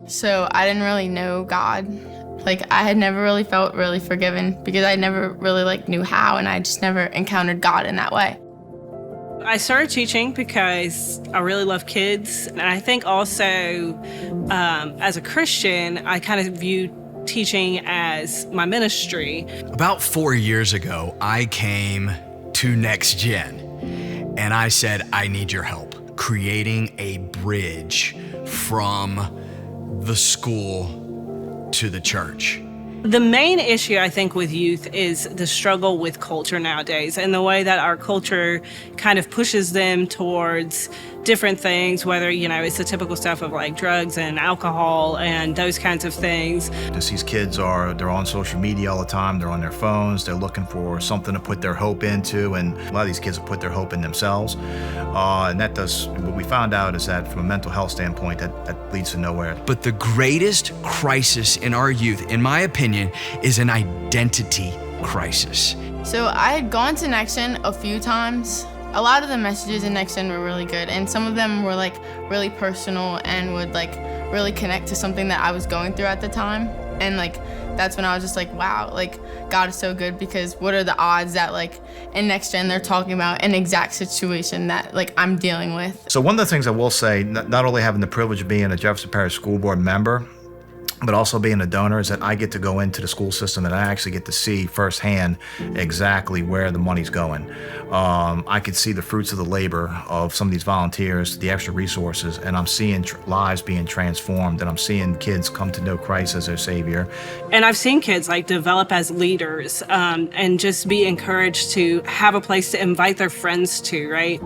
So I didn't really know God. Like, I had never really felt really forgiven because I never really knew how, and I just never encountered God in that way. I started teaching because I really love kids, and I think also as a Christian, I kind of view teaching as my ministry. About 4 years ago, I came to Next Gen, and I said, I need your help creating a bridge from the school to the church. The main issue, I think, with youth is the struggle with culture nowadays and the way that our culture kind of pushes them towards different things, whether, it's the typical stuff of drugs and alcohol and those kinds of things. These kids they're on social media all the time, they're on their phones, they're looking for something to put their hope into, and a lot of these kids have put their hope in themselves. And what we found out is that from a mental health standpoint, that leads to nowhere. But the greatest crisis in our youth, in my opinion, is an identity crisis. So I had gone to Next Gen a few times. A lot of the messages in Next Gen were really good, and some of them were really personal and would really connect to something that I was going through at the time. And that's when I was just wow, God is so good, because what are the odds that in Next Gen they're talking about an exact situation that I'm dealing with. So one of the things I will say, not only having the privilege of being a Jefferson Parish School Board member, but also being a donor, is that I get to go into the school system and I actually get to see firsthand exactly where the money's going. I could see the fruits of the labor of some of these volunteers, the extra resources, and I'm seeing lives being transformed, and I'm seeing kids come to know Christ as their Savior. And I've seen kids develop as leaders and just be encouraged to have a place to invite their friends to, right?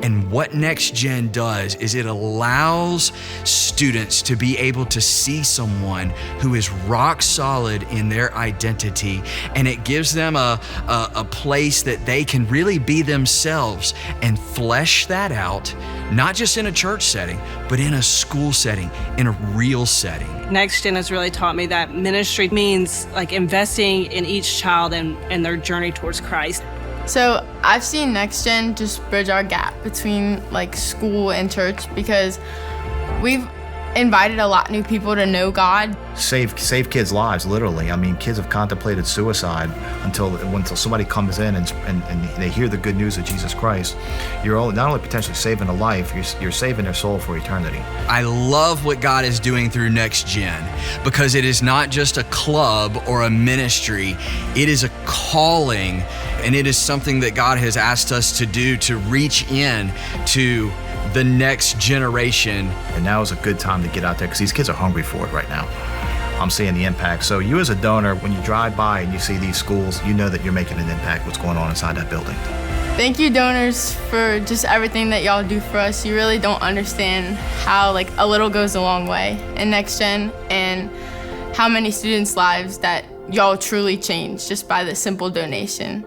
And what Next Gen does is it allows students to be able to see someone who is rock solid in their identity, and it gives them a place that they can really be themselves and flesh that out, not just in a church setting, but in a school setting, in a real setting. Next Gen has really taught me that ministry means investing in each child and their journey towards Christ. So I've seen Next Gen just bridge our gap between school and church, because we've invited a lot of new people to know God. Save kids' lives, literally. I mean, kids have contemplated suicide until somebody comes in and they hear the good news of Jesus Christ. You're not only potentially saving a life, you're saving their soul for eternity. I love what God is doing through Next Gen, because it is not just a club or a ministry, it is a calling, and it is something that God has asked us to do, to reach in to the next generation. And now is a good time to get out there, because these kids are hungry for it right now. I'm seeing the impact. So you as a donor, when you drive by and you see these schools, you know that you're making an impact, what's going on inside that building. Thank you, donors, for just everything that y'all do for us. You really don't understand how a little goes a long way in Next Gen, and how many students' lives that y'all truly change just by the simple donation.